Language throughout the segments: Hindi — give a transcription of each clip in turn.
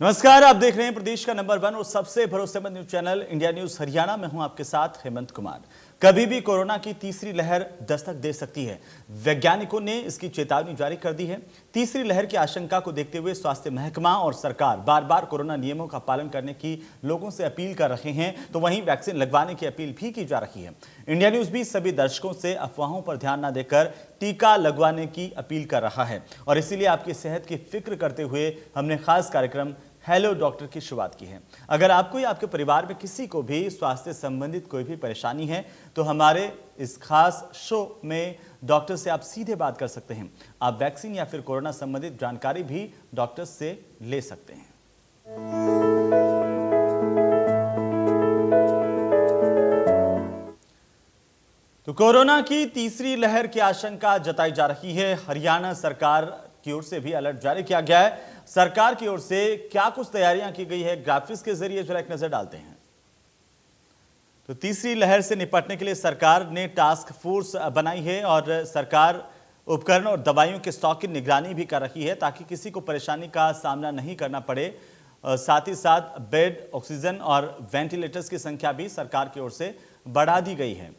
नमस्कार, आप देख रहे हैं प्रदेश का नंबर 1 और सबसे भरोसेमंद news channel India news Haryana में हूं आपके साथ हेमंत कुमार। कभी भी कोरोना की तीसरी लहर दस्तक दे सकती है। वैज्ञानिकों ने इसकी चेतावनी जारी कर दी है। तीसरी लहर की आशंका को देखते हुए स्वास्थ्य महकमा और सरकार बार बार कोरोना नियमों का पालन करने की लोगों से अपील कर रहे हैं, तो वहीं वैक्सीन लगवाने की अपील भी की जा रही है। इंडिया न्यूज भी सभी दर्शकों से अफवाहों पर ध्यान न देकर टीका लगवाने की अपील कर रहा है और इसीलिए आपकी सेहत की फिक्र करते हुए हमने खास कार्यक्रम हेलो डॉक्टर की शुरुआत की है। अगर आपको या आपके परिवार में किसी को भी स्वास्थ्य संबंधित कोई भी परेशानी है तो हमारे इस खास शो में डॉक्टर से आप सीधे बात कर सकते हैं। आप वैक्सीन या फिर कोरोना संबंधित जानकारी भी डॉक्टर से ले सकते हैं। तो कोरोना की तीसरी लहर की आशंका जताई जा रही है। हरियाणा सरकार की ओर से भी अलर्ट जारी किया गया है। सरकार की ओर से क्या कुछ तैयारियां की गई है, ग्राफिक्स के जरिए जरा एक नजर डालते हैं। तो तीसरी लहर से निपटने के लिए सरकार ने टास्क फोर्स बनाई है और सरकार उपकरण और दवाइयों के स्टॉक की निगरानी भी कर रही है ताकि किसी को परेशानी का सामना नहीं करना पड़े। साथ ही साथ बेड, ऑक्सीजन और वेंटिलेटर्स की संख्या भी सरकार की ओर से बढ़ा दी गई है।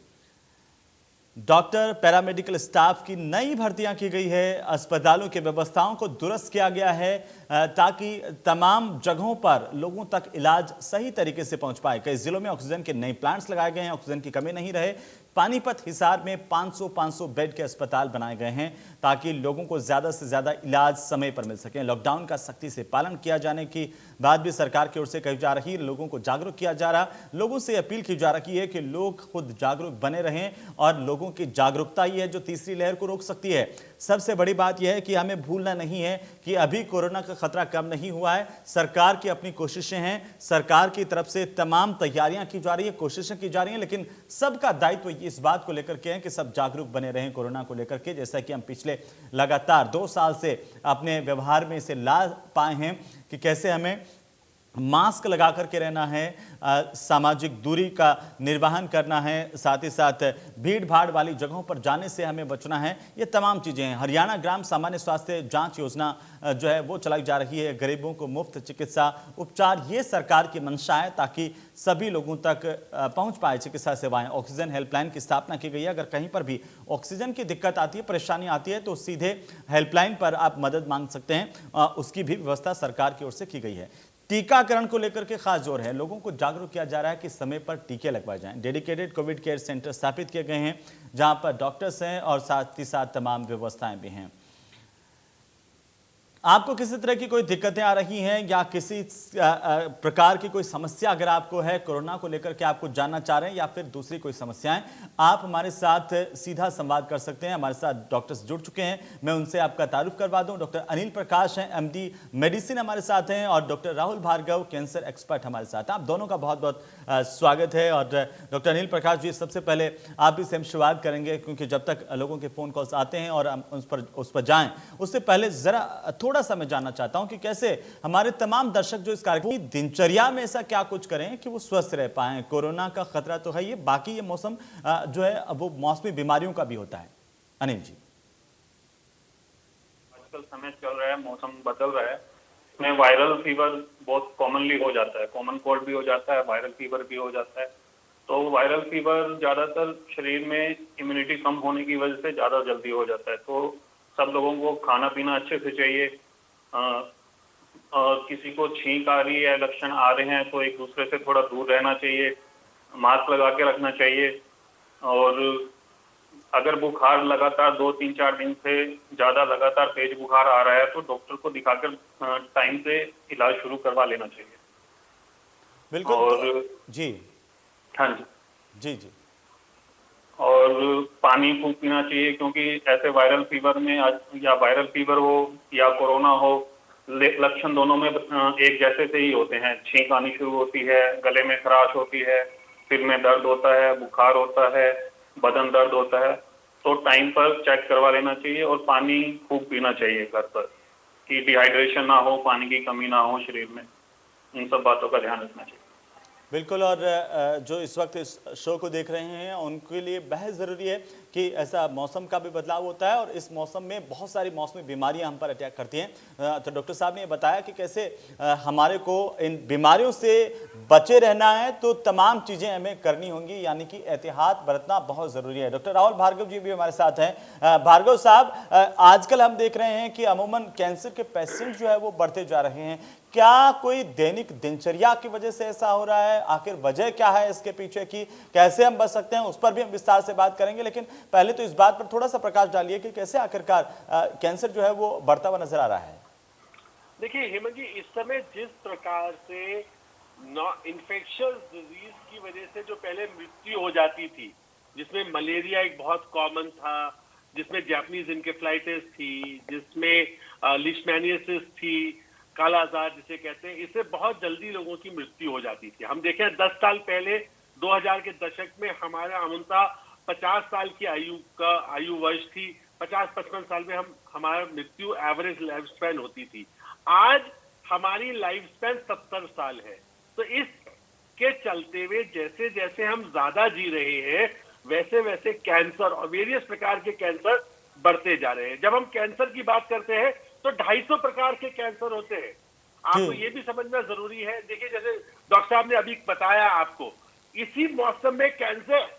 डॉक्टर, पैरामेडिकल स्टाफ की नई भर्तियां की गई है। अस्पतालों की व्यवस्थाओं को दुरुस्त किया गया है ताकि तमाम जगहों पर लोगों तक इलाज सही तरीके से पहुंच पाए। कई जिलों में ऑक्सीजन के नए प्लांट्स लगाए गए हैं, ऑक्सीजन की कमी नहीं रहे। पानीपत, हिसार में 500 बेड के अस्पताल बनाए गए हैं ताकि लोगों को ज्यादा से ज्यादा इलाज समय पर मिल सके। लॉकडाउन का सख्ती से पालन किया जाने की बात भी सरकार की ओर से कही जा रही है। लोगों को जागरूक किया जा रहा, लोगों से अपील की जा रही है कि लोग खुद जागरूक बने रहें और लोगों की जागरूकता ही है जो तीसरी लहर को रोक सकती है। सबसे बड़ी बात यह है कि हमें भूलना नहीं है कि अभी कोरोना का खतरा कम नहीं हुआ है। सरकार की अपनी कोशिशें हैं, सरकार की तरफ से तमाम तैयारियां की जा रही है, कोशिशें की जा रही हैं, लेकिन सबका दायित्व इस बात को लेकर के है कि सब जागरूक बने रहें कोरोना को लेकर के। जैसा कि हम पिछले लगातार 2 साल से अपने व्यवहार में इसे ला पाए हैं कि कैसे हमें मास्क लगा करके रहना है, सामाजिक दूरी का निर्वहन करना है, साथ ही साथ भीड़ भाड़ वाली जगहों पर जाने से हमें बचना है। ये तमाम चीज़ें हैं। हरियाणा ग्राम सामान्य स्वास्थ्य जांच योजना जो है वो चलाई जा रही है। गरीबों को मुफ्त चिकित्सा उपचार, ये सरकार की मंशा है ताकि सभी लोगों तक पहुंच पाए चिकित्सा सेवाएं। ऑक्सीजन हेल्पलाइन की स्थापना की गई है। अगर कहीं पर भी ऑक्सीजन की दिक्कत आती है, परेशानी आती है तो सीधे हेल्पलाइन पर आप मदद मांग सकते हैं। उसकी भी व्यवस्था सरकार की ओर से की गई है। टीकाकरण को लेकर के खास जोर है। लोगों को जागरूक किया जा रहा है कि समय पर टीके लगवाए जाएं। डेडिकेटेड कोविड केयर सेंटर स्थापित किए गए हैं जहां पर डॉक्टर्स हैं और साथ ही साथ तमाम व्यवस्थाएं भी हैं। आपको किसी तरह की कोई दिक्कतें आ रही हैं या किसी प्रकार की कोई समस्या अगर आपको है कोरोना को लेकर के, आपको जानना चाह रहे हैं या फिर दूसरी कोई समस्याएं, आप हमारे साथ सीधा संवाद कर सकते हैं। हमारे साथ डॉक्टर्स जुड़ चुके हैं, मैं उनसे आपका तारुफ करवा दूं। डॉक्टर अनिल प्रकाश हैं, एमडी मेडिसिन हमारे साथ हैं, और doctor Rahul Bhargav, cancer expert हमारे साथ हैं। आप दोनों का बहुत बहुत स्वागत है। और डॉक्टर अनिल प्रकाश जी, सबसे पहले आप भी से हम शुरुआत करेंगे क्योंकि जब तक लोगों के फोन कॉल्स आते हैं और हम उस पर जाएं, उससे पहले जरा थोड़ा सा मैं जानना चाहता हूं कि कैसे हमारे तमाम दर्शक जो इस कार्यक्रम की दिनचर्या में ऐसा क्या कुछ करें कि वो स्वस्थ रह पाएं। कोरोना का खतरा तो है, ये बाकी ये मौसम जो है वो मौसमी बीमारियों का भी होता है। अनिल जी, आजकल समय चल रहा है, मौसम बदल रहा है, इसमें वायरल फीवर बहुत कॉमनली हो जाता है। कॉमन कोल्ड भी हो जाता है, वायरल फीवर भी हो जाता है। तो वायरल फीवर ज्यादातर शरीर में इम्यूनिटी कम होने की वजह से ज्यादा जल्दी हो जाता है। तो सब लोगों को खाना पीना अच्छे से चाहिए। किसी को छींक आ रही है, लक्षण आ रहे हैं तो एक दूसरे से थोड़ा दूर रहना चाहिए, मास्क लगा के रखना चाहिए। और अगर बुखार लगातार 2-3-4 दिन से ज्यादा लगातार तेज बुखार आ रहा है तो डॉक्टर को दिखाकर टाइम से इलाज शुरू करवा लेना चाहिए। बिल्कुल। और जी हाँ जी जी जी और पानी खूब पीना चाहिए क्योंकि ऐसे वायरल फीवर में या वायरल फीवर हो या कोरोना हो, लक्षण दोनों में एक जैसे से ही होते हैं। छींक आनी शुरू होती है, गले में खराश होती है, सिर में दर्द होता है, बुखार होता है, बदन दर्द होता है। तो टाइम पर चेक करवा लेना चाहिए और पानी खूब पीना चाहिए घर पर, कि डिहाइड्रेशन ना हो, पानी की कमी ना हो शरीर में। इन सब बातों का ध्यान रखना चाहिए। बिल्कुल। और जो इस वक्त इस शो को देख रहे हैं उनके लिए बेहद ज़रूरी है कि ऐसा मौसम का भी बदलाव होता है और इस मौसम में बहुत सारी मौसमी बीमारियां हम पर अटैक करती हैं। तो डॉक्टर साहब ने ये बताया कि कैसे हमारे को इन बीमारियों से बचे रहना है, तो तमाम चीज़ें हमें करनी होंगी, यानी कि एहतियात बरतना बहुत ज़रूरी है। डॉक्टर राहुल भार्गव जी भी हमारे साथ हैं। भार्गव साहब, आजकल हम देख रहे हैं कि अमूमन कैंसर के पेशेंट जो है वो बढ़ते जा रहे हैं। क्या कोई दैनिक दिनचर्या की वजह से ऐसा हो रहा है? आखिर वजह क्या है इसके पीछे की? कैसे हम बच सकते हैं, उस पर भी हम विस्तार से बात करेंगे, लेकिन पहले तो इस बात पर थोड़ा सा प्रकाश डालिए कि कैसे आखिरकार कैंसर जो है वो बढ़ता हुआ नजर आ रहा है। देखिए हेमंत जी, इस समय जिस प्रकार से इन्फेक्शियस डिजीज की वजह से जो पहले मृत्यु हो जाती थी, जिसमें मलेरिया एक बहुत कॉमन था, जिसमें जापानीज इनकेफ्लाइटिस थी, जिसमें लिशमैनियासिस थी, कालाजार जिसे कहते हैं, इससे बहुत जल्दी लोगों की मृत्यु हो जाती थी। हम देखें 10 साल पहले 2000 के दशक में हमारा अमूमता 50 साल की आयु वर्ष थी। 50-55 साल में हमारा मृत्यु एवरेज लाइफ स्पैन होती थी। आज हमारी लाइफ स्पैन 70 साल है। तो इसके चलते हुए जैसे जैसे हम ज्यादा जी रहे हैं, वैसे वैसे कैंसर और वेरियस प्रकार के कैंसर बढ़ते जा रहे हैं। जब हम कैंसर की बात करते हैं तो 250 प्रकार के कैंसर होते हैं। आपको ये भी समझना जरूरी है। देखिए, जैसे डॉक्टर साहब ने अभी बताया आपको, इसी मौसम में कैंसर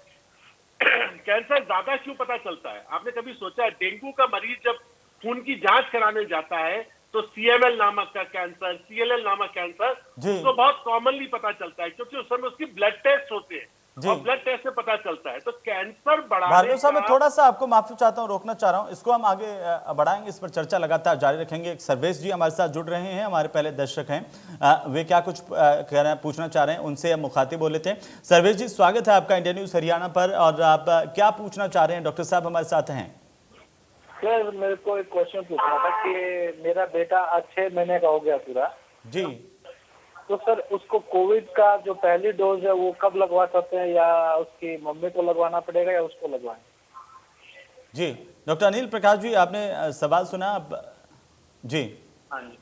ज्यादा क्यों पता चलता है? आपने कभी सोचा, डेंगू का मरीज जब खून की जांच कराने जाता है तो CML नामक का कैंसर, CLL नामक कैंसर उसको बहुत कॉमनली पता चलता है, क्योंकि उस समय उसकी ब्लड टेस्ट होते हैं और ब्लड टेस्ट से पता चलता है। तो कैंसर भार्गव साहब, मैं थोड़ा सा आपको माफी चाहता हूं, रोकना चाह रहा हूं, इसको हम आगे बढ़ाएंगे, इस पर चर्चा लगातार जारी रखेंगे। एक सर्वेश जी हमारे साथ जुड़ रहे हैं, हमारे पहले दर्शक हैं, वे क्या कुछ कह रहे हैं, पूछना चाह रहे हैं, उनसे हम मुखातिब हो लेते हैं। सर्वेश जी, स्वागत है आपका इंडिया न्यूज हरियाणा पर, और आप क्या पूछना चाह रहे हैं? डॉक्टर साहब हमारे साथ हैं। सर, मेरे को एक क्वेश्चन पूछना था कि मेरा बेटा आज 6 महीने का हो गया पूरा जी। तो सर, उसको कोविड का जो पहली डोज है वो कब लगवा सकते हैं, या उसकी मम्मी को लगवाना पड़ेगा या उसको लगवाएं? जी, डॉक्टर अनिल प्रकाश जी, आपने सवाल सुना अब? जी हाँ जी।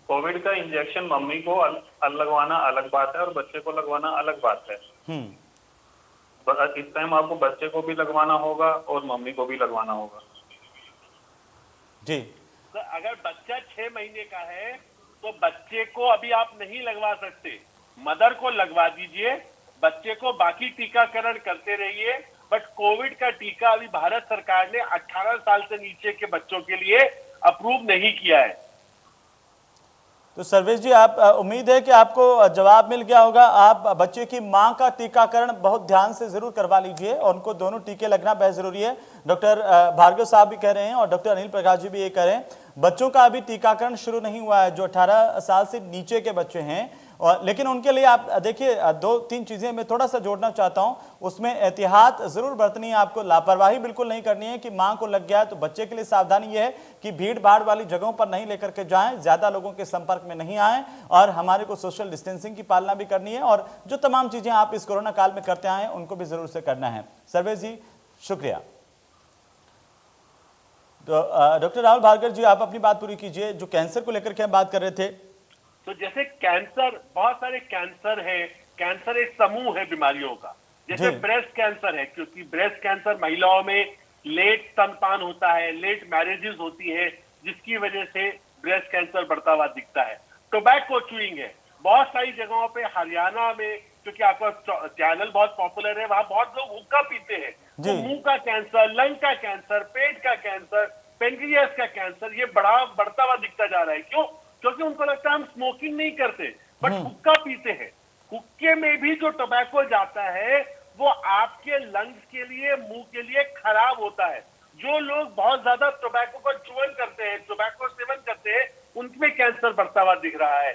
कोविड का इंजेक्शन मम्मी को लगवाना अलग बात है और बच्चे को लगवाना अलग बात है। इस टाइम आपको बच्चे को भी लगवाना होगा और मम्मी को भी लगवाना होगा। जी। तो अगर बच्चा 6 महीने का है तो बच्चे को अभी आप नहीं लगवा सकते, मदर को लगवा दीजिए। बच्चे को बाकी टीकाकरण करते रहिए, बट कोविड का टीका अभी भारत सरकार ने 18 साल से नीचे के बच्चों के लिए अप्रूव नहीं किया है। तो सर्वेश जी, आप उम्मीद है कि आपको जवाब मिल गया होगा। आप बच्चे की मां का टीकाकरण बहुत ध्यान से जरूर करवा लीजिए, और उनको दोनों टीके लगना बेहद जरूरी है। डॉक्टर भार्गव साहब भी कह रहे हैं और डॉक्टर अनिल प्रकाश जी भी ये कह रहे हैं, बच्चों का अभी टीकाकरण शुरू नहीं हुआ है जो 18 साल से नीचे के बच्चे हैं। और लेकिन उनके लिए आप देखिए, 2-3 चीजें मैं थोड़ा सा जोड़ना चाहता हूं। उसमें एहतियात जरूर बरतनी है आपको, लापरवाही बिल्कुल नहीं करनी है कि मां को लग गया। तो बच्चे के लिए सावधानी यह है कि भीड़ भाड़ वाली जगहों पर नहीं लेकर के जाएं, ज्यादा लोगों के संपर्क में नहीं आए, और हमारे को सोशल डिस्टेंसिंग की पालना भी करनी है, और जो तमाम चीजें आप इस कोरोना काल में करते आए हैं उनको भी जरूर से करना है। सर्वेश जी, शुक्रिया। तो डॉक्टर राहुल भार्गव जी, आप अपनी बात पूरी कीजिए। जो कैंसर को लेकर के हम बात कर रहे थे, तो जैसे कैंसर, बहुत सारे कैंसर है। कैंसर एक समूह है बीमारियों का। जैसे ब्रेस्ट कैंसर है, क्योंकि ब्रेस्ट कैंसर महिलाओं में लेट स्तनपान होता है, लेट मैरिजेस होती है, जिसकी वजह से ब्रेस्ट कैंसर बढ़ता हुआ दिखता है। टोबैको च्यूइंग है बहुत सारी जगहों पे, हरियाणा में, क्योंकि आपका चैनल बहुत पॉपुलर है, वहां बहुत लोग हुक्का पीते हैं। तो मुंह का कैंसर, लंग का कैंसर, पेट का कैंसर, पेनक्रियास का कैंसर, ये बढ़ता हुआ दिखता जा रहा है। क्यों? क्योंकि उनको लगता है हम स्मोकिंग नहीं करते, बट हुक्का पीते हैं। हुक्के में भी जो टोबैको जाता है वो आपके लंग्स के लिए, मुंह के लिए खराब होता है। जो लोग बहुत ज्यादा टोबैको का चूवन करते हैं, टोबैको सेवन करते हैं, उनमें कैंसर बढ़ता हुआ दिख रहा है।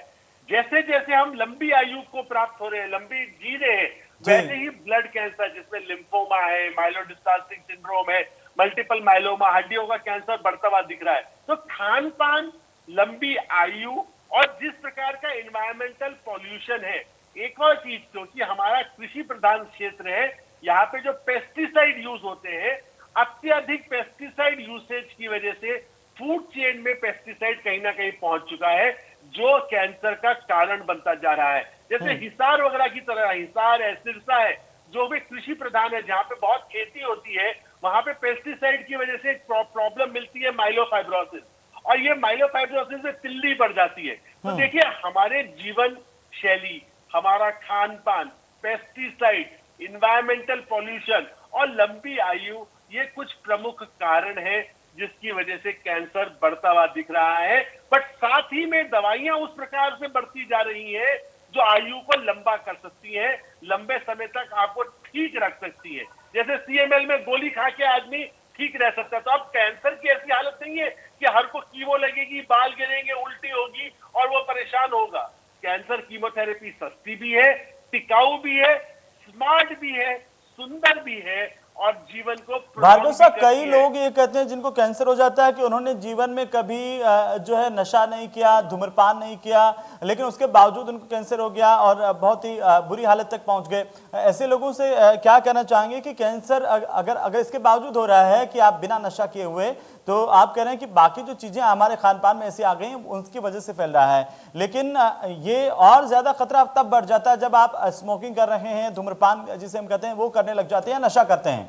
जैसे जैसे हम लंबी आयु को प्राप्त हो रहे हैं, लंबी जी रहे हैं, वैसे ही ब्लड कैंसर, जिसमें लिम्फोमा है, माइलोडिस्पास्टिक सिंड्रोम है, मल्टीपल माइलोमा, हड्डियों का कैंसर बढ़ता हुआ दिख रहा है। तो खान पान, लंबी आयु और जिस प्रकार का एनवायरमेंटल पॉल्यूशन है, एक और चीज, क्योंकि हमारा कृषि प्रधान क्षेत्र है, यहाँ पे जो पेस्टिसाइड यूज होते हैं, अत्यधिक पेस्टिसाइड यूसेज की वजह से फूड चेन में पेस्टिसाइड कहीं ना कहीं पहुंच चुका है, जो कैंसर का कारण बनता जा रहा है। जैसे हिसार वगैरह की तरह, हिसार है, सिरसा है, जो भी कृषि प्रधान है, जहां पे बहुत खेती होती है, वहां पे पेस्टिसाइड की वजह से एक प्रॉब्लम मिलती है, माइलोफाइब्रोसिस। और ये माइलोफाइब्रोसिस से तिल्ली बढ़ जाती है। तो देखिए, हमारे जीवन शैली, हमारा खान पान, पेस्टिसाइड, इन्वायरमेंटल पॉल्यूशन और लंबी आयु, ये कुछ प्रमुख कारण है जिसकी वजह से कैंसर बढ़ता हुआ दिख रहा है। बट साथ ही में दवाइयां उस प्रकार से बढ़ती जा रही है जो आयु को लंबा कर सकती है, लंबे समय तक आपको ठीक रख सकती है। जैसे CML में गोली खा के आदमी ठीक रह सकता है, तो अब कैंसर की ऐसी हालत नहीं है कि हर को कीमो लगेगी, बाल गिरेंगे, उल्टी होगी और वो परेशान होगा। कैंसर कीमोथेरेपी सस्ती भी है, टिकाऊ भी है, स्मार्ट भी है, सुंदर भी है और जीवन को भार्गव साहब, कई लोग ये कहते हैं जिनको कैंसर हो जाता है कि उन्होंने जीवन में कभी जो है नशा नहीं किया, धूम्रपान नहीं किया, लेकिन उसके बावजूद उनको कैंसर हो गया और बहुत ही बुरी हालत तक पहुंच गए। ऐसे लोगों से क्या कहना चाहेंगे कि कैंसर अगर इसके बावजूद हो रहा है कि आप बिना नशा किए हुए, तो आप कह रहे हैं कि बाकी जो चीजें हमारे खान पान में ऐसी आ गई हैं उसकी वजह से फैल रहा है, लेकिन ये और ज्यादा खतरा तब बढ़ जाता है जब आप स्मोकिंग कर रहे हैं, धूम्रपान जिसे हम कहते हैं वो करने लग जाते हैं, नशा करते हैं।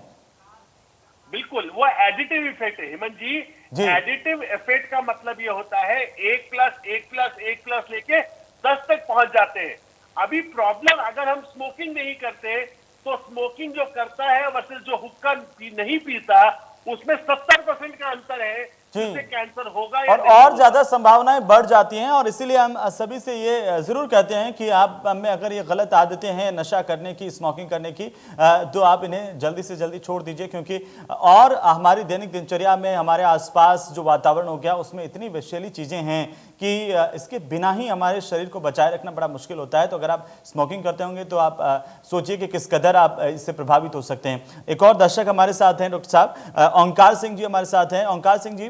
बिल्कुल, वो एडिटिव इफेक्ट है हेमंत जी। एडिटिव इफेक्ट का मतलब ये होता है 1+1+1+ लेके 10 तक पहुंच जाते हैं। अभी प्रॉब्लम, अगर हम स्मोकिंग नहीं करते तो स्मोकिंग जो करता है वर्सेस जो हुक्का नहीं पीता, उसमें 70% का अंतर है, जिससे कैंसर होगा या और ज्यादा संभावनाएं बढ़ जाती हैं। और इसीलिए हम सभी से ये जरूर कहते हैं कि आप में अगर ये गलत आदतें हैं नशा करने की, स्मोकिंग करने की, तो आप इन्हें जल्दी से जल्दी छोड़ दीजिए, क्योंकि और हमारी दैनिक दिनचर्या में हमारे आसपास जो वातावरण हो गया उसमें इतनी विषैली चीजें हैं कि इसके बिना ही हमारे शरीर को बचाए रखना बड़ा मुश्किल होता है। तो अगर आप स्मोकिंग करते होंगे तो आप सोचिए कि किस कदर आप इससे प्रभावित हो सकते हैं। एक और दर्शक हमारे साथ हैं, डॉक्टर साहब ओंकार सिंह जी हमारे साथ हैं। ओंकार सिंह जी,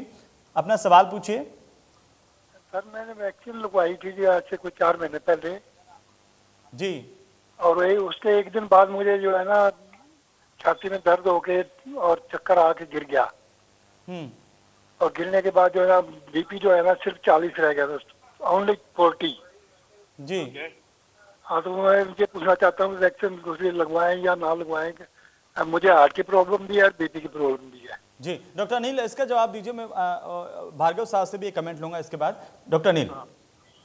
अपना सवाल पूछिए। सर, मैंने वैक्सीन लगवाई थी जी आज से कुछ 4 महीने पहले जी, और वही उसके एक दिन बाद मुझे जो है ना छाती में दर्द हो के और चक्कर आके गिर गया। और गिरने के बाद जो है ना बीपी जो है ना सिर्फ 40 रह गया था, ओनली 40 जी। हाँ, तो मैं ये पूछना चाहता हूँ वैक्सीन दूसरी लगवाएं या ना लगवाएं। मुझे हार्ट की प्रॉब्लम भी है, बीपी की प्रॉब्लम भी है। जी, डॉक्टर अनिल इसका जवाब दीजिए। मैं भार्गव साहब से भी एक कमेंट लूंगा इसके बाद। डॉक्टर अनिल।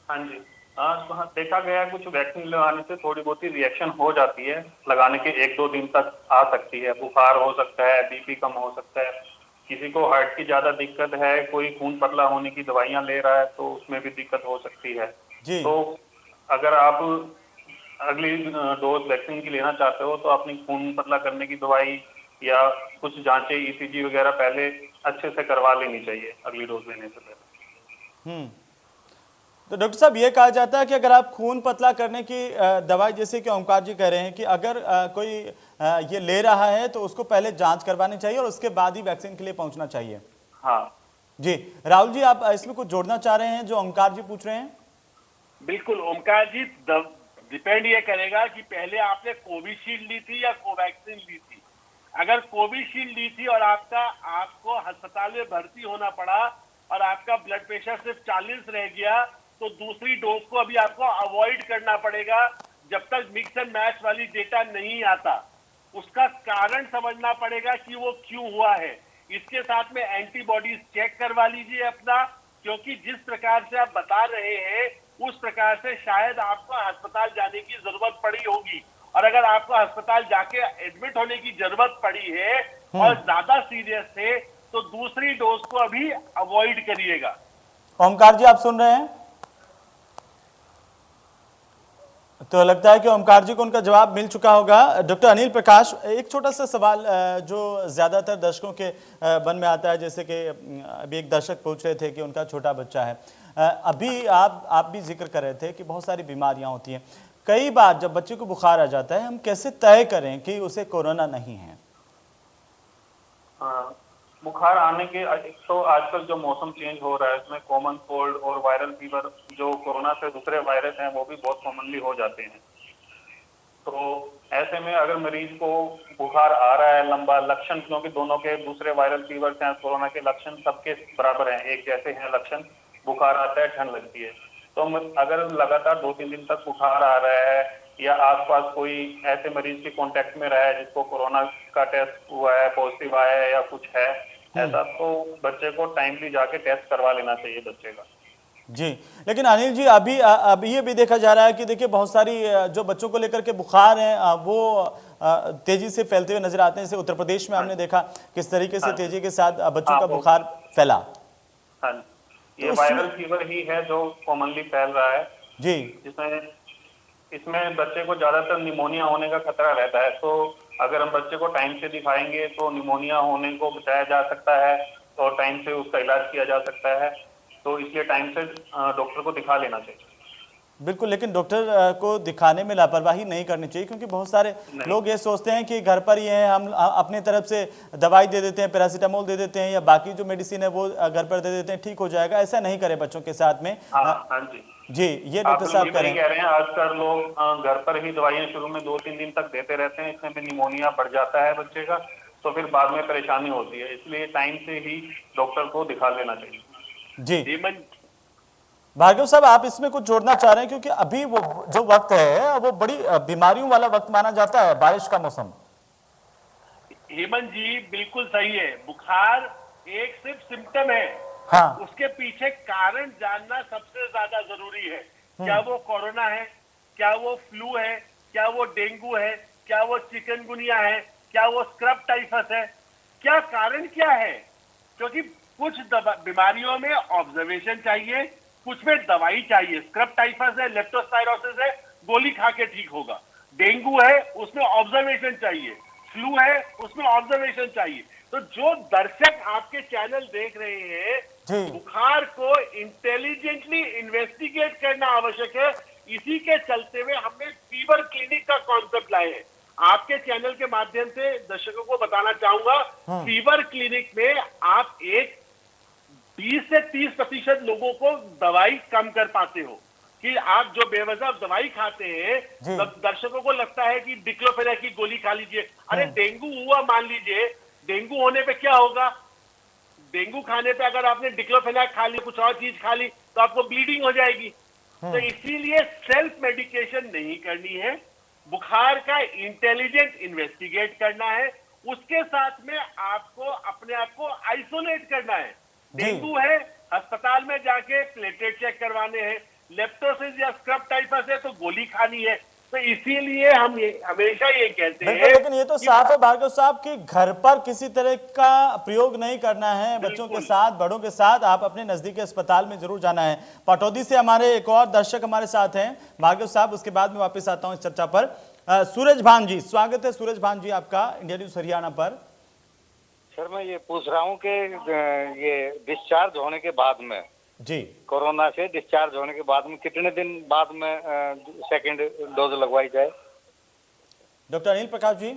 हाँ जी, हाँ, देखा गया कुछ वैक्सीन लगाने से थोड़ी बहुत ही रिएक्शन हो जाती है, लगाने के 1-2 दिन तक आ सकती है। बुखार हो सकता है, बीपी कम हो सकता है, किसी को हार्ट की ज्यादा दिक्कत है, कोई खून पतला होने की दवाइयां ले रहा है तो उसमें भी दिक्कत हो सकती है जी। तो अगर आप अगली डोज वैक्सीन की लेना चाहते हो तो अपनी खून पतला करने की दवाई या कुछ जांचें ECG वगैरह पहले अच्छे से करवा लेनी चाहिए अगली डोज लेने से पहले। तो डॉक्टर साहब, ये कहा जाता है कि अगर आप खून पतला करने की दवाई, जैसे कि ओंकार जी कह रहे हैं कि अगर कोई ये ले रहा है तो उसको पहले जांच करवानी चाहिए और उसके बाद ही वैक्सीन के लिए पहुंचना चाहिए। हाँ जी। राहुल जी, आप इसमें कुछ जोड़ना चाह रहे हैं जो ओंकार जी पूछ रहे हैं? बिल्कुल ओंकार जी, डिपेंड ये करेगा कि पहले आपने कोविशील्ड ली थी या कोवैक्सीन ली थी। अगर कोविशील्ड ली थी और आपको अस्पताल में भर्ती होना पड़ा और आपका ब्लड प्रेशर सिर्फ 40 रह गया, तो दूसरी डोज को अभी आपको अवॉइड करना पड़ेगा जब तक मिक्स एंड मैच वाली डेटा नहीं आता। उसका कारण समझना पड़ेगा कि वो क्यों हुआ है। इसके साथ में एंटीबॉडीज चेक करवा लीजिए अपना, क्योंकि जिस प्रकार से आप बता रहे हैं उस प्रकार से शायद आपको अस्पताल जाने की जरूरत पड़ी होगी। और अगर आपको अस्पताल जाके एडमिट होने की जरूरत पड़ी है और ज्यादा सीरियस है तो दूसरी डोज को अभी अवॉइड करिएगा। ओमकार जी, आप सुन रहे हैं? तो लगता है कि ओमकार जी को उनका जवाब मिल चुका होगा। डॉक्टर अनिल प्रकाश, एक छोटा सा सवाल जो ज्यादातर दर्शकों के मन में आता है, जैसे कि अभी एक दर्शक पूछ रहे थे कि उनका छोटा बच्चा है, अभी आप भी जिक्र कर रहे थे कि बहुत सारी बीमारियां होती हैं। कई बार जब बच्चे को बुखार आ जाता है, हम कैसे तय करें कि उसे कोरोना नहीं है? बुखार आने के तो आजकल जो मौसम चेंज हो रहा है उसमें कॉमन कोल्ड और वायरल फीवर, जो कोरोना से दूसरे वायरस हैं वो भी बहुत कॉमनली हो जाते हैं। तो ऐसे में अगर मरीज को बुखार आ रहा है लंबा, लक्षण क्योंकि दोनों के दूसरे वायरल फीवर से कोरोना के लक्षण सबके बराबर हैं, एक जैसे हैं लक्षण, बुखार आता है, ठंड लगती है, तो अगर लगातार 2-3 दिन तक बुखार आ रहा है या आसपास कोई ऐसे मरीज के कांटेक्ट में रहा है जिसको कोरोना का टेस्ट हुआ है, पॉजिटिव आया है या कुछ है ऐसा, तो बच्चे को टाइमली जाके टेस्ट करवा लेना चाहिए बच्चे का। जी, लेकिन अनिल जी अभी ये भी देखा जा रहा है कि देखिए बहुत सारी जो बच्चों को लेकर के बुखार हैं वो तेजी से फैलते हुए नजर आते हैं। जैसे उत्तर प्रदेश में हमने देखा किस तरीके से तेजी के साथ बच्चों का बुखार फैला। हाँ, ये वायरल फीवर ही है जो कॉमनली फैल रहा है जी, इसमें बच्चे को ज्यादातर निमोनिया होने का खतरा रहता है, तो अगर हम बच्चे को टाइम से दिखाएंगे तो निमोनिया होने को बचाया जा सकता है और टाइम से उसका इलाज किया जा सकता है, तो इसलिए टाइम से डॉक्टर को दिखा लेना चाहिए। बिल्कुल, लेकिन डॉक्टर को दिखाने में लापरवाही नहीं करनी चाहिए, क्योंकि बहुत सारे लोग ये सोचते हैं कि घर पर ही है, हम अपने तरफ से दवाई दे देते हैं, पैरासीटामोल दे देते हैं या बाकी जो मेडिसिन है वो घर पर दे देते हैं, ठीक हो जाएगा। ऐसा नहीं करें बच्चों के साथ में। हाँ जी जी, ये डॉक्टर साहब कह रहे हैं आजकल लोग घर पर ही दवाइयां शुरू में 2-3 दिन तक देते रहते हैं, इसमें भी निमोनिया बढ़ जाता है बच्चे का, तो फिर बाद में परेशानी होती है, इसलिए टाइम से ही डॉक्टर को दिखा लेना चाहिए। जी, भार्गव साहब आप इसमें कुछ जोड़ना चाह रहे हैं, क्योंकि अभी वो जो वक्त है वो बड़ी बीमारियों वाला वक्त माना जाता है, बारिश का मौसम। हेमंत जी बिल्कुल सही है, बुखार एक सिर्फ सिम्टम है, हाँ, उसके पीछे कारण जानना सबसे ज्यादा जरूरी है। क्या वो कोरोना है, क्या वो फ्लू है, क्या वो डेंगू है, क्या वो चिकनगुनिया है, क्या वो स्क्रब टाइफस है, क्या कारण क्या है? क्योंकि कुछ बीमारियों में ऑब्जर्वेशन चाहिए, कुछ में दवाई चाहिए। स्क्रब टाइफस है, लेप्टोस्पायरोसिस है, गोली खा के ठीक होगा। डेंगू है, उसमें ऑब्जर्वेशन चाहिए। फ्लू है, उसमें ऑब्जर्वेशन चाहिए। तो जो दर्शक आपके चैनल देख रहे हैं, बुखार को इंटेलिजेंटली इन्वेस्टिगेट करना आवश्यक है। इसी के चलते हुए हमने फीवर क्लिनिक का कॉन्सेप्ट लाए हैं। आपके चैनल के माध्यम से दर्शकों को बताना चाहूंगा, फीवर क्लिनिक में आप 20 से 30% लोगों को दवाई कम कर पाते हो। कि आप जो बेवजह दवाई खाते हैं, दर्शकों को लगता है कि डिक्लोफेनाक की गोली खा लीजिए। अरे डेंगू हुआ, मान लीजिए, डेंगू होने पे क्या होगा? डेंगू खाने पे अगर आपने डिक्लोफेनाक खा ली, कुछ और चीज खा ली, तो आपको ब्लीडिंग हो जाएगी। तो इसीलिए सेल्फ मेडिकेशन नहीं करनी है, बुखार का इंटेलिजेंट इन्वेस्टिगेट करना है, उसके साथ में आपको अपने आप को आइसोलेट करना है। डेंगू है, अस्पताल में जाके प्लेटलेट चेक करवाने हैं। लेप्टोसिस या स्क्रब टाइफस है तो गोली खानी है। तो इसीलिए हम हमेशा ये कहते हैं, लेकिन ये तो साफ है भार्गव साहब कि घर पर किसी तरह का प्रयोग नहीं करना है बच्चों के साथ, बड़ों के साथ। आप अपने नजदीकी अस्पताल में जरूर जाना है। पाटौदी से हमारे एक और दर्शक हमारे साथ हैं भार्गव साहब, उसके बाद में वापस आता हूं इस चर्चा पर। सूरज भान जी, स्वागत है सूरज भान जी आपका इंडिया न्यूज हरियाणा पर। सर मैं ये पूछ रहा हूँ कि ये डिस्चार्ज होने के बाद में जी, कोरोना से डिस्चार्ज होने के बाद में कितने दिन बाद में सेकंड डोज लगवाई जाए? डॉक्टर अनिल प्रकाश जी।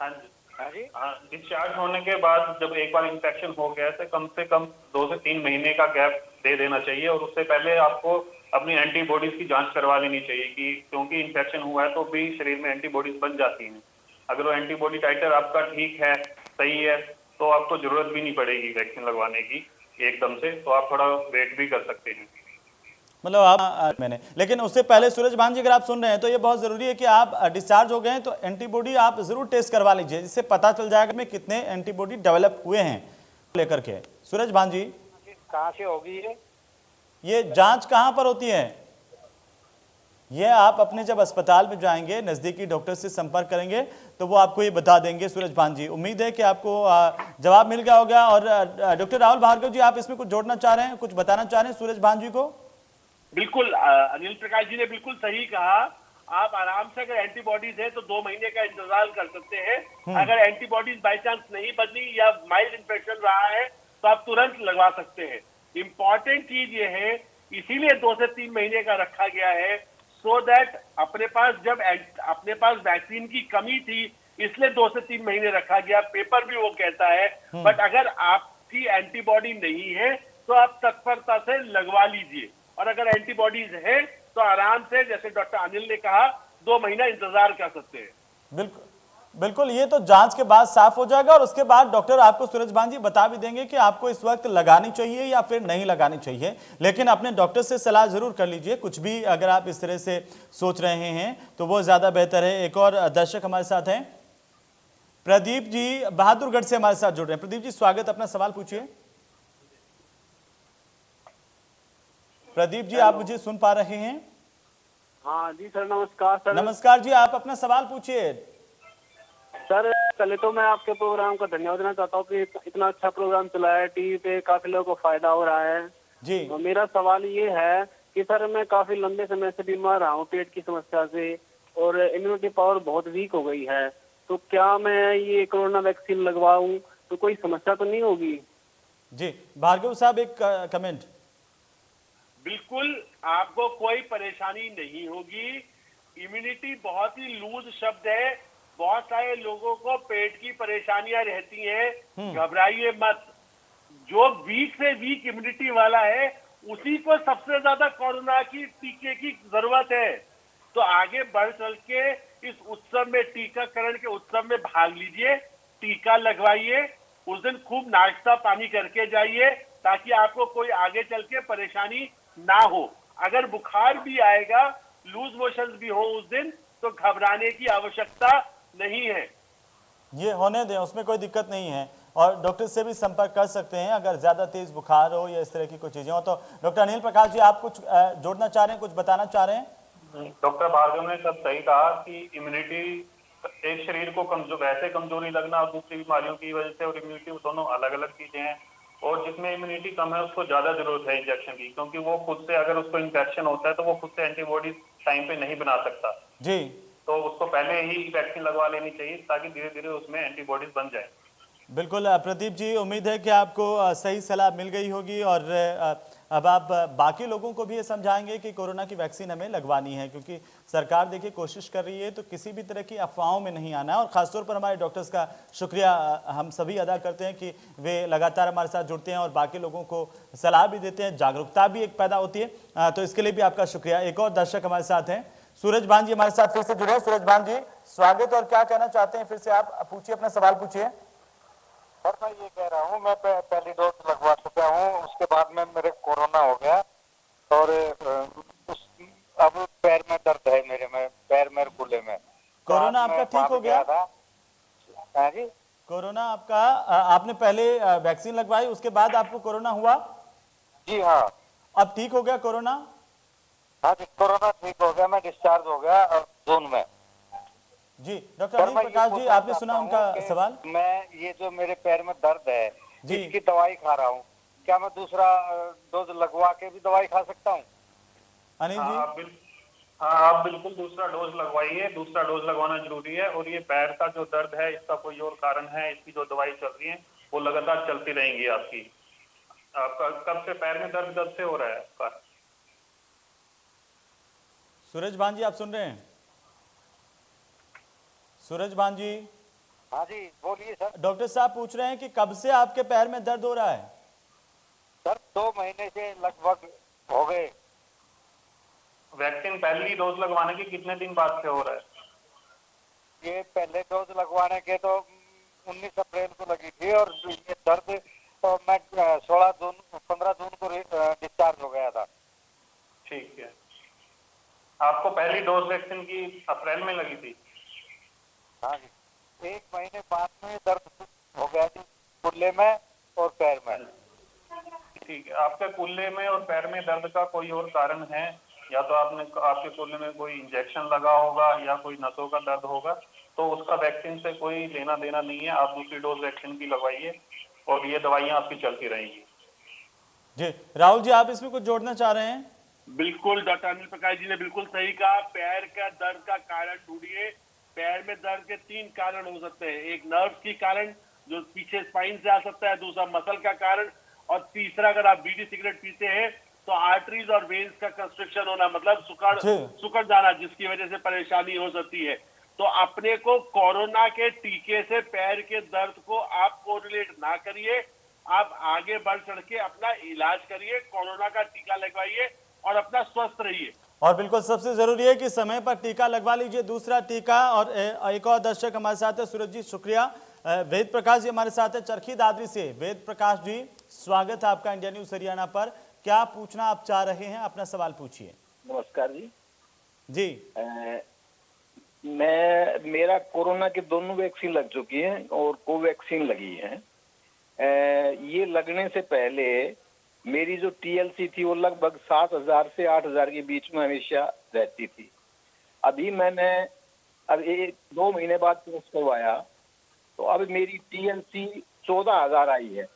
हाँ जी, हाँ, डिस्चार्ज होने के बाद जब एक बार इंफेक्शन हो गया तो कम से कम 2 से 3 महीने का गैप दे देना चाहिए, और उससे पहले आपको अपनी एंटीबॉडीज की जांच करवा लेनी चाहिए कि क्योंकि इंफेक्शन हुआ है तो भी शरीर में एंटीबॉडीज बन जाती हैं। अगर वो एंटीबॉडी टाइटर आपका ठीक है, सही है, तो आपको जरूरत भी नहीं पड़ेगी वैक्सीन लगवाने की एकदम से, तो आप थोड़ा वेट भी कर सकते हैं। मतलब आप मैंने, लेकिन उससे पहले सूरज भान जी अगर आप सुन रहे हैं तो ये बहुत जरूरी है कि आप डिस्चार्ज हो गए हैं तो एंटीबॉडी आप जरूर टेस्ट करवा लीजिए, जिससे पता चल जाएगा में कितने एंटीबॉडी डेवलप हुए हैं लेकर के। सूरज भान जी, कहाँ से होगी ये जांच कहाँ पर होती है? ये आप अपने जब अस्पताल में जाएंगे, नजदीकी डॉक्टर से संपर्क करेंगे तो वो आपको ये बता देंगे। सूरज भान जी, उम्मीद है कि आपको जवाब मिल गया होगा। और डॉक्टर राहुल भार्गव जी, आप इसमें कुछ जोड़ना चाह रहे हैं, कुछ बताना चाह रहे हैं सूरज भान जी को? बिल्कुल, अनिल प्रकाश जी ने बिल्कुल सही कहा। आप आराम से अगर एंटीबॉडीज है तो 2 महीने का इंतजार कर सकते हैं। अगर एंटीबॉडीज बाई चांस नहीं बदली या माइल्ड इन्फेक्शन रहा है तो आप तुरंत लगवा सकते हैं। इंपॉर्टेंट चीज ये है, इसीलिए 2 से 3 महीने का रखा गया है, सो दैट अपने पास वैक्सीन की कमी थी, इसलिए 2 से 3 महीने रखा गया। पेपर भी वो कहता है। बट अगर आपकी एंटीबॉडी नहीं है तो आप तत्परता से लगवा लीजिए, और अगर एंटीबॉडीज है तो आराम से, जैसे डॉक्टर अनिल ने कहा, 2 महीना इंतजार कर सकते हैं। बिल्कुल बिल्कुल, ये तो जांच के बाद साफ हो जाएगा और उसके बाद डॉक्टर आपको सूरजभान जी बता भी देंगे कि आपको इस वक्त लगानी चाहिए या फिर नहीं लगानी चाहिए। लेकिन अपने डॉक्टर से सलाह जरूर कर लीजिए, कुछ भी अगर आप इस तरह से सोच रहे हैं तो वो ज्यादा बेहतर है। एक और दर्शक हमारे साथ हैं, प्रदीप जी बहादुरगढ़ से हमारे साथ जुड़ रहे हैं। प्रदीप जी स्वागत, अपना सवाल पूछिए। प्रदीप जी आप मुझे सुन पा रहे हैं? हाँ जी सर, नमस्कार सर। नमस्कार जी, आप अपना सवाल पूछिए। सर पहले तो मैं आपके प्रोग्राम का धन्यवाद देना चाहता हूँ कि इतना अच्छा प्रोग्राम चलाया है, टीवी पे काफी लोगों को फायदा हो रहा है जी। तो मेरा सवाल ये है कि सर मैं काफी लंबे समय से बीमार रहा हूँ पेट की समस्या से और इम्यूनिटी पावर बहुत वीक हो गई है, तो क्या मैं ये कोरोना वैक्सीन लगवाऊं तो कोई समस्या तो नहीं होगी? जी भार्गव साहब एक कमेंट। बिल्कुल आपको कोई परेशानी नहीं होगी। इम्यूनिटी बहुत ही लूज शब्द है, बहुत सारे लोगों को पेट की परेशानियां रहती हैं, घबराइए मत। जो वीक से वीक इम्यूनिटी वाला है उसी को सबसे ज्यादा कोरोना की टीके की जरूरत है। तो आगे बढ़ चल के इस उत्सव में, टीकाकरण के उत्सव में भाग लीजिए, टीका लगवाइए, उस दिन खूब नाश्ता पानी करके जाइए ताकि आपको कोई आगे चल के परेशानी ना हो। अगर बुखार भी आएगा, लूज मोशंस भी हो उस दिन, तो घबराने की आवश्यकता नहीं है। ये होने दें, उसमें कोई दिक्कत नहीं है। और डॉक्टर से भी संपर्क कर सकते हैं अगर ज्यादा तेज बुखार हो या इस तरह की कोई चीजें हो तो। डॉक्टर अनिल प्रकाश जी आप कुछ जोड़ना चाह रहे हैं, कुछ बताना चाह रहे हैं? डॉक्टर भार्गव ने सब सही कहा कि इम्यूनिटी एक शरीर को वैसे कमजोरी लगना और दूसरी बीमारियों की वजह से और इम्यूनिटी दोनों अलग अलग चीजें हैं। और जिसमें इम्यूनिटी कम है उसको ज्यादा जरूरत है इंजेक्शन की, क्योंकि वो खुद से अगर उसको इन्फेक्शन होता है तो वो खुद से एंटीबॉडी टाइम पे नहीं बना सकता जी। तो उसको पहले ही वैक्सीन लगवा लेनी चाहिए ताकि धीरे धीरे उसमें एंटीबॉडीज बन जाए। बिल्कुल प्रदीप जी, उम्मीद है कि आपको सही सलाह मिल गई होगी और अब आप बाकी लोगों को भी ये समझाएंगे कि कोरोना की वैक्सीन हमें लगवानी है, क्योंकि सरकार देखिए कोशिश कर रही है तो किसी भी तरह की अफवाहों में नहीं आना है। और खासतौर पर हमारे डॉक्टर्स का शुक्रिया हम सभी अदा करते हैं कि वे लगातार हमारे साथ जुड़ते हैं और बाकी लोगों को सलाह भी देते हैं, जागरूकता भी एक पैदा होती है। तो इसके लिए भी आपका शुक्रिया। एक और दर्शक हमारे साथ हैं, सूरजभान जी हमारे साथ फिर से जुड़े हैं। सूरजभान जी स्वागत, और क्या कहना चाहते हैं? फिर से आप पूछिए, अपना सवाल पूछिए। सर मैं ये कह रहा हूँ, मैं पहली डोज लगवा चुका हूँ, उसके बाद में मेरे कोरोना हो गया और अब पैर में दर्द है मेरे में, पैर में कूल्हे में। कोरोना आपका ठीक हो गया था? हाँ जी। कोरोना आपका आपने पहले वैक्सीन लगवाई, उसके बाद आपको कोरोना हुआ? जी हाँ। अब ठीक हो गया कोरोना? हाँ जी, कोरोना ठीक हो गया, मैं डिस्चार्ज हो गया जून में। जी डॉक्टर अनिल प्रकाश जी, आपने सुना उनका सवाल? मैं ये जो मेरे पैर में दर्द है इसकी दवाई खा रहा हूँ, क्या मैं दूसरा डोज लगवा के भी दवाई खा सकता हूँ? अनिल जी हाँ आप बिल्कुल दूसरा डोज लगवाइए, दूसरा डोज लगवाना जरूरी है। और ये पैर का जो दर्द है इसका कोई और कारण है, इसकी जो दवाई चल रही है वो लगातार चलती रहेंगी आपकी। आपका कब से पैर में दर्द से हो रहा है आपका? सूरजभान जी आप सुन रहे हैं? सूरजभान जी? हाँ जी बोलिए सर। डॉक्टर साहब पूछ रहे हैं कि कब से आपके पैर में दर्द हो रहा है? सर 2 महीने से लगभग हो गए। वैक्सीन पहली डोज लगवाने के कितने दिन बाद से हो रहा है? ये पहले डोज लगवाने के तो 19 अप्रैल को लगी थी और ये दर्द तो मैं 15 जून को डिस्चार्ज हो गया था। ठीक है, आपको पहली डोज वैक्सीन की अप्रैल में लगी थी? हाँ जी, 1 महीने बाद में दर्द हो गया थी कुल्ले में और पैर में। ठीक है, आपके कुल्ले में और पैर में दर्द का कोई और कारण है? या तो आपके कुल्ले में कोई इंजेक्शन लगा होगा या कोई नसों का दर्द होगा, तो उसका वैक्सीन से कोई लेना देना नहीं है। आप दूसरी डोज वैक्सीन की लगवाइए और ये दवाइयां आपकी चलती रहेंगी। जी राहुल जी आप इसमें कुछ जोड़ना चाह रहे हैं? बिल्कुल, डॉक्टर अनिल प्रकाश जी ने बिल्कुल सही कहा। पैर का दर्द का कारण ढूंढिए। पैर में दर्द के 3 कारण हो सकते हैं, एक नर्व की कारण जो पीछे स्पाइन से आ सकता है, दूसरा मसल का कारण, और तीसरा अगर आप बीड़ी सिगरेट पीते हैं तो आर्टरीज और वेन्स का कंस्ट्रक्शन होना, मतलब सुकड़ जाना, जिसकी वजह से परेशानी हो सकती है। तो अपने को कोरोना के टीके से पैर के दर्द को आप कोरिलेट ना करिए, आप आगे बढ़ चढ़ के अपना इलाज करिए, कोरोना का टीका लगवाइए और अपना स्वस्थ रहिए। और बिल्कुल सबसे जरूरी है कि समय पर टीका लगवा लीजिए, दूसरा टीका। और एक और दर्शक हमारे साथ है, सूरज जी शुक्रिया। वेद प्रकाश जी हमारे साथ है चरखी दादरी से। वेद प्रकाश जी, स्वागत है आपका इंडिया न्यूज हरियाणा पर। क्या पूछना आप चाह रहे हैं, अपना सवाल पूछिए। नमस्कार जी। जी मेरा कोरोना के दोनों वैक्सीन लग चुकी है और कोवैक्सीन लगी है। ये लगने से पहले मेरी जो टीएलसी थी वो लगभग 7,000 से 8,000 के बीच में हमेशा रहती थी। अभी मैंने 2 महीने बाद टेस्ट करवाया तो अब मेरी टीएलसी 14,000 आई है।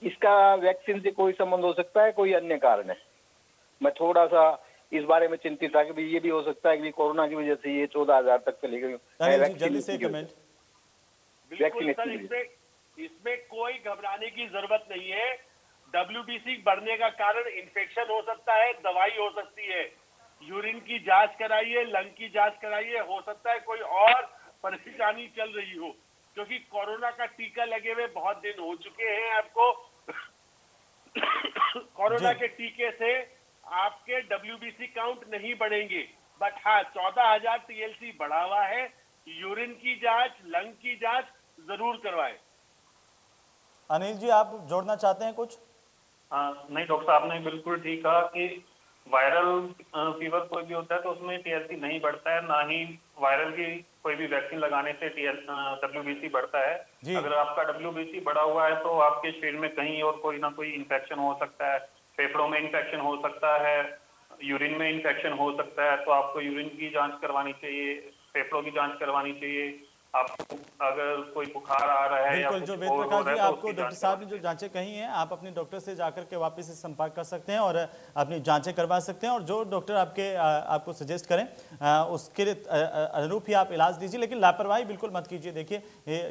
इसका वैक्सीन से कोई संबंध हो सकता है, कोई अन्य कारण है? मैं थोड़ा सा इस बारे में चिंतित था कि ये भी हो सकता है कि कोरोना की वजह से ये 14,000 तक चली गई। जल्दी से कमेंट। बिल्कुल सर, इसमें कोई घबराने की जरूरत नहीं है। WBC बढ़ने का कारण इन्फेक्शन हो सकता है, दवाई हो सकती है, यूरिन की जांच कराइए, लंग की जांच कराइए, हो सकता है कोई और परेशानी चल रही हो, क्योंकि कोरोना का टीका लगे हुए बहुत दिन हो चुके हैं आपको। कोरोना के टीके से आपके WBC काउंट नहीं बढ़ेंगे, बट हाँ 14,000 TLC बढ़ा हुआ है। यूरिन की जांच, लंग की जांच जरूर करवाएं। अनिल जी, आप जोड़ना चाहते हैं कुछ? नहीं डॉक्टर साहब ने बिल्कुल ठीक कहा कि वायरल फीवर कोई भी होता है तो उसमें टीएलसी नहीं बढ़ता है, ना ही वायरल की कोई भी वैक्सीन लगाने से WBC बढ़ता है। अगर आपका WBC बढ़ा हुआ है तो आपके शरीर में कहीं और कोई ना कोई इन्फेक्शन हो सकता है, फेफड़ों में इन्फेक्शन हो सकता है, यूरिन में इन्फेक्शन हो सकता है, तो आपको यूरिन की जांच करवानी चाहिए, फेफड़ों की जांच करवानी चाहिए। आपको अगर कोई बुखार आ रहा है बिल्कुल, जो वेद प्रकाश जी आपको डॉक्टर साहब ने जो जांचें कही हैं, आप अपने डॉक्टर से जाकर के वापस से संपर्क कर सकते हैं और अपनी जांचें करवा सकते हैं, और जो डॉक्टर आपको सजेस्ट करें उसके लिए अनुरूप ही आप इलाज दीजिए, लेकिन लापरवाही बिल्कुल मत कीजिए। देखिए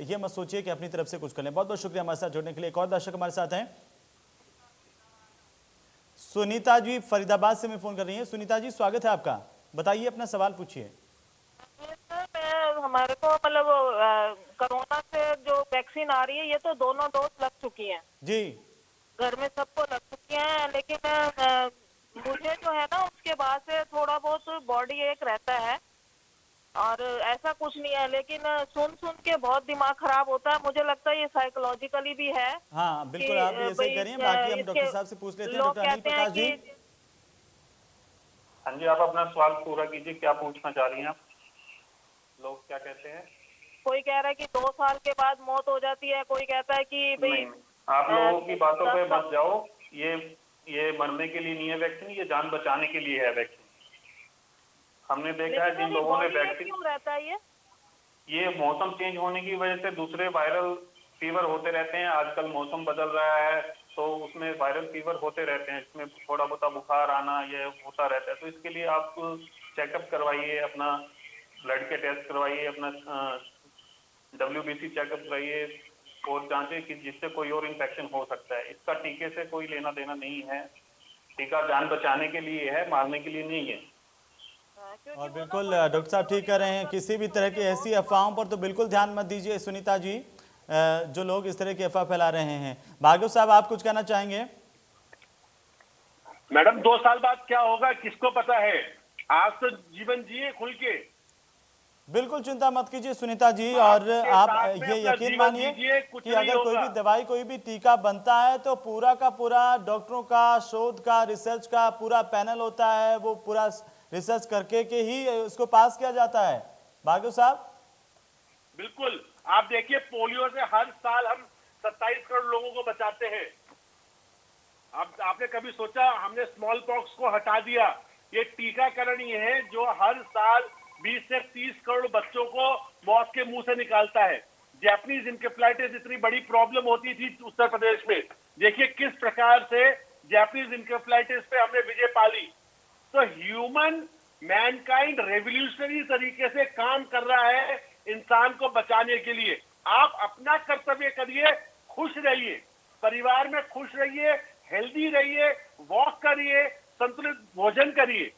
ये मत सोचिए कि अपनी तरफ से कुछ कर लें। बहुत बहुत शुक्रिया हमारे साथ जुड़ने के लिए। एक और दर्शक हमारे साथ हैं, सुनीता जी फरीदाबाद से मैं फोन कर रही है। सुनीता जी, स्वागत है आपका, बताइए, अपना सवाल पूछिए। हमारे को मतलब कोरोना से जो वैक्सीन आ रही है, ये तो दोनों डोज लग चुकी हैं जी, घर में सबको लग चुकी हैं, लेकिन मुझे जो है ना उसके बाद से थोड़ा बहुत बॉडी एक रहता है और ऐसा कुछ नहीं है, लेकिन सुन के बहुत दिमाग खराब होता है। मुझे लगता है ये साइकोलॉजिकली भी है। हाँ बिल्कुल, आप ऐसे करिए, बाकी हम डॉक्टर साहब से पूछ लेते हैं। डॉक्टर अनिल प्रकाश जी। हाँ जी, आप अपना सवाल पूरा कीजिए, क्या पूछना चाह रही हैं आप? लोग क्या कहते हैं? कोई कह रहा है कि 2 साल के बाद मौत हो जाती है, कोई कहता है कि भाई आप लोगों की बातों पे मत जाओ। ये मरने के लिए नहीं है वैक्सीन, ये जान बचाने के लिए है वैक्सीन। हमने देखा है जिन लोगों ने वैक्सीन, क्यों रहता है ये मौसम चेंज होने की वजह से दूसरे वायरल फीवर होते रहते हैं। आजकल मौसम बदल रहा है तो उसमें वायरल फीवर होते रहते हैं, इसमें थोड़ा बहुत बुखार आना ये होता रहता है। तो इसके लिए आप चेकअप करवाइए, अपना ब्लड के टेस्ट करवाइए, अपना WBC चेकअप कराइए और जांचें कि जिससे कोई और इन्फेक्शन हो सकता है। इसका टीके से कोई लेना देना नहीं है। टीका जान बचाने के लिए है, मारने के लिए नहीं है। और बिल्कुल डॉक्टर साहब ठीक कर रहे हैं, किसी भी तरह की ऐसी अफवाहों पर तो बिल्कुल ध्यान मत दीजिए सुनीता जी, जो लोग इस तरह की अफवाह फैला रहे हैं। भार्गव साहब, आप कुछ कहना चाहेंगे? मैडम 2 साल बाद क्या होगा किसको पता है, आज तो जीवन जिए खुल के। बिल्कुल चिंता मत कीजिए सुनीता जी, और आप ये यकीन मानिए कि अगर कोई भी दवाई, कोई भी टीका बनता है तो पूरा का पूरा डॉक्टरों का, शोध का, रिसर्च का पूरा पैनल होता है, वो पूरा रिसर्च करके के ही उसको पास किया जाता है। भार्गव साहब बिल्कुल, आप देखिए पोलियो से हर साल हम 27 करोड़ लोगों को बचाते हैं। आपने कभी सोचा हमने स्मॉल पॉक्स को हटा दिया? ये टीकाकरण ही है जो हर साल 20 से 30 करोड़ बच्चों को मौत के मुंह से निकालता है। जैपनीज इंकेफ्लाइटिस इतनी बड़ी प्रॉब्लम होती थी उत्तर प्रदेश में, देखिए किस प्रकार से जैपनीज इंकेफ्लाइटिस पे हमने विजय पाली। तो ह्यूमन मैनकाइंड रेवोल्यूशनरी तरीके से काम कर रहा है इंसान को बचाने के लिए। आप अपना कर्तव्य करिए, खुश रहिए, परिवार में खुश रहिए, हेल्दी रहिए, वॉक करिए, संतुलित भोजन करिए,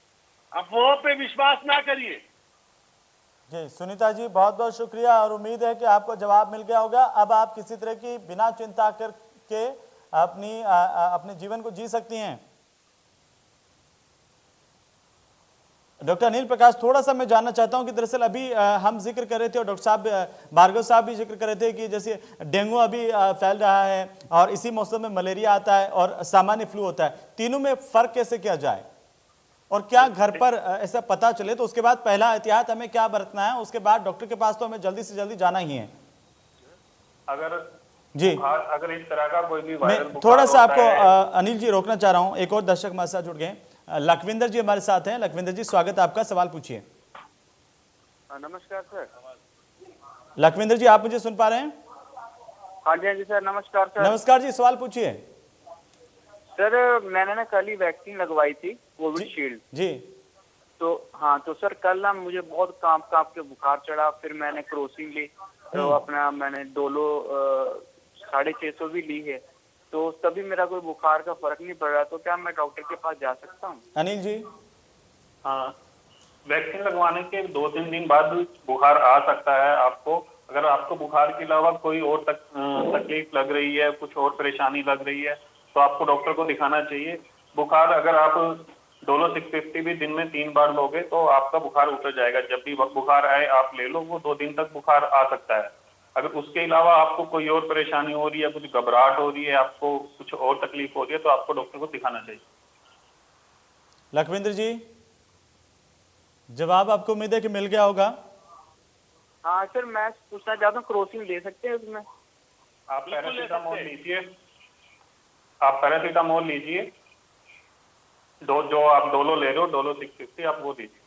अफवाहों पे विश्वास ना करिए। जी सुनीता जी, बहुत बहुत शुक्रिया, और उम्मीद है कि आपको जवाब मिल गया होगा। अब आप किसी तरह की बिना चिंता करके अपने जीवन को जी सकती हैं। डॉक्टर अनिल प्रकाश, थोड़ा सा मैं जानना चाहता हूं कि दरअसल अभी हम जिक्र कर रहे थे और डॉक्टर साहब भार्गव साहब भी जिक्र कर रहे थे कि जैसे डेंगू अभी फैल रहा है और इसी मौसम में मलेरिया आता है और सामान्य फ्लू होता है, तीनों में फर्क कैसे किया जाए और क्या घर पर ऐसा पता चले तो उसके बाद पहला एहतियात हमें क्या बरतना है, उसके बाद डॉक्टर के पास तो हमें जल्दी से जल्दी जाना ही है। जी, अगर इस तरह का कोई भी वायरल थोड़ा सा आपको अनिल जी रोकना चाह रहा हूं, एक और दर्शक हमारे साथ जुड़ गए, लखविंदर जी हमारे साथ हैं। लखविंदर जी स्वागत है आपका, सवाल पूछिए। नमस्कार सर। लखविंदर जी आप मुझे सुन पा रहे हैं? हाँ जी सर, नमस्कार सर। नमस्कार जी, सवाल पूछिए। सर मैंने ना कल ही वैक्सीन लगवाई थी, कोविशील्ड जी। तो हाँ, तो सर कल ना मुझे बहुत कांप के बुखार चढ़ा, फिर मैंने क्रोसिन ली, तो अपना मैंने डोलो 650 भी ली है, तो तभी मेरा कोई बुखार का फर्क नहीं पड़ रहा, तो क्या मैं डॉक्टर के पास जा सकता हूँ? अनिल जी? हाँ, वैक्सीन लगवाने के 2-3 दिन बाद बुखार आ सकता है आपको। अगर आपको बुखार के अलावा कोई और तकलीफ लग रही है, कुछ और परेशानी लग रही है, तो आपको डॉक्टर को दिखाना चाहिए। बुखार अगर आप डोलो 650 भी दिन में 3 बार लोगे तो आपका बुखार उतर जाएगा। जब भी बुखार आए आप ले लो, वो 2 दिन तक बुखार आ सकता है। अगर उसके अलावा आपको कोई और परेशानी हो रही है, कुछ घबराहट हो रही है, आपको कुछ और तकलीफ हो रही है, तो आपको डॉक्टर को दिखाना चाहिए। लखविंदर जी, जवाब आपको उम्मीद है कि मिल गया होगा। हाँ सर, मैं पूछना चाहता हूँ क्रोसिन ले सकते हैं उसमें? आप पैरासीटामोल लीजिए, आप पैरासीटामोल लीजिए, जो आप डोलो ले रहे हो, डोलो 650 आप वो लीजिए।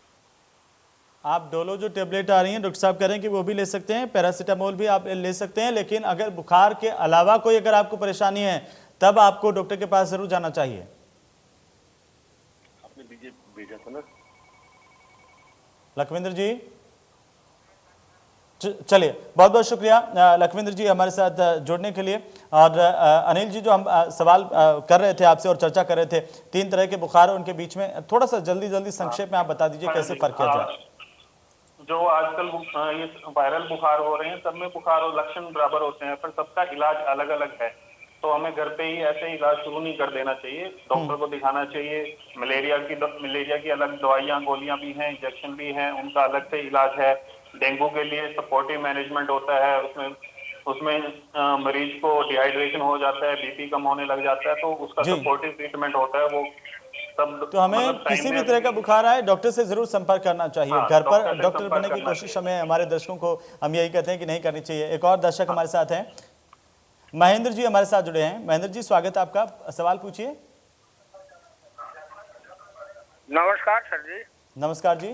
आप डोलो जो टेबलेट आ रही हैं डॉक्टर साहब कह रहे हैं कि वो भी ले सकते हैं, पैरासीटामोल भी आप ले सकते हैं, लेकिन अगर बुखार के अलावा कोई अगर आपको परेशानी है तब आपको डॉक्टर के पास जरूर जाना चाहिए। आपने भेजा था ना लखविंदर जी? चलिए, बहुत बहुत शुक्रिया लखविंदर जी हमारे साथ जुड़ने के लिए। और अनिल जी, जो हम सवाल कर रहे थे आपसे और चर्चा कर रहे थे, 3 तरह के बुखार और उनके बीच में थोड़ा सा जल्दी संक्षेप में आप बता दीजिए कैसे फर्क किया जाए। जो आजकल ये वायरल बुखार हो रहे हैं, सब में बुखार और लक्षण बराबर होते हैं, पर सबका इलाज अलग अलग है। तो हमें घर पे ही ऐसे इलाज शुरू नहीं कर देना चाहिए, डॉक्टर को दिखाना चाहिए। मलेरिया की अलग दवाइयाँ गोलियां भी हैं, इंजेक्शन भी हैं, उनका अलग से इलाज है। डेंगू के लिए सपोर्टिव मैनेजमेंट होता है, उसमें मरीज को डिहाइड्रेशन हो जाता है, बीपी कम होने लग जाता है, तो उसका सपोर्टिव ट्रीटमेंट होता है। वो सब तो हमें किसी भी तरह का बुखार आए डॉक्टर से जरूर संपर्क करना चाहिए। घर पर डॉक्टर बनने की कोशिश हमें, हमारे दर्शकों को हम यही कहते हैं कि नहीं करनी चाहिए। एक और दर्शक हमारे साथ हैं, महेंद्र जी हमारे साथ जुड़े हैं। महेंद्र जी स्वागत है आपका, सवाल पूछिए। नमस्कार सर जी। नमस्कार जी।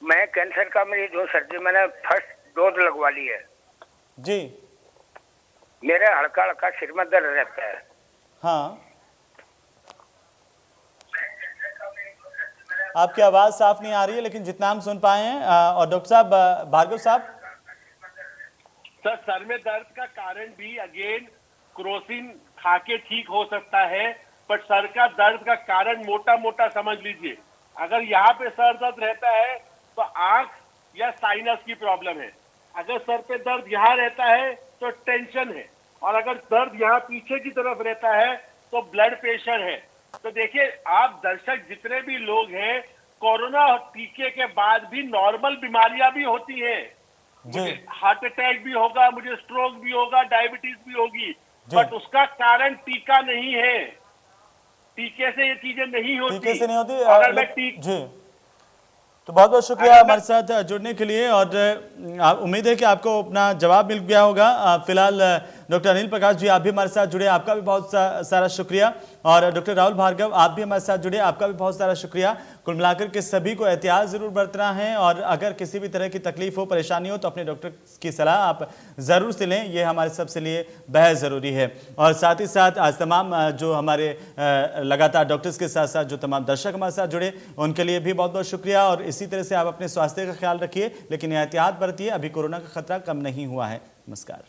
मैं कैंसर का मरीज हूँ सर जी, मैंने फर्स्ट डोज लगवा ली है जी। मेरे हल्का हल्का सिर में दर्द रहता है। हाँ, आपकी आवाज साफ नहीं आ रही है, लेकिन जितना हम सुन पाए हैं। और डॉक्टर साहब भार्गव साहब? सर में दर्द का कारण भी अगेन क्रोसिन खा के ठीक हो सकता है, पर सर का दर्द का कारण मोटा समझ लीजिए। अगर यहाँ पे सर दर्द रहता है तो आंख या साइनस की प्रॉब्लम है। अगर सर पे दर्द यहाँ रहता है तो टेंशन है, और अगर दर्द यहाँ पीछे की तरफ रहता है तो ब्लड प्रेशर है। तो देखिए, आप दर्शक जितने भी लोग हैं, कोरोना टीके के बाद भी नॉर्मल बीमारियां भी होती हैं। मुझे हार्ट अटैक भी होगा, मुझे स्ट्रोक भी होगा, डायबिटीज भी होगी, बट उसका कारण टीका नहीं है। टीके से ये चीजें नहीं होती। टीके से नहीं होती। अगर मैं जी, तो बहुत बहुत शुक्रिया हमारे साथ जुड़ने के लिए, और उम्मीद है कि आपको अपना जवाब मिल गया होगा। फिलहाल डॉक्टर अनिल प्रकाश जी आप भी हमारे साथ जुड़े, आपका भी बहुत सारा शुक्रिया। और डॉक्टर राहुल भार्गव आप भी हमारे साथ जुड़े, आपका भी बहुत सारा शुक्रिया। कुल मिलाकर के सभी को एहतियात जरूर बरतना है, और अगर किसी भी तरह की तकलीफ हो, परेशानी हो, तो अपने डॉक्टर की सलाह आप जरूर से लें, ये हमारे सबसे लिए बेहद ज़रूरी है। और साथ ही साथ आज तमाम जो हमारे लगातार डॉक्टर्स के साथ साथ जो तमाम दर्शक हमारे साथ जुड़े, उनके लिए भी बहुत बहुत शुक्रिया। और इसी तरह से आप अपने स्वास्थ्य का ख्याल रखिए, लेकिन एहतियात बरतिए, अभी कोरोना का खतरा कम नहीं हुआ है। नमस्कार।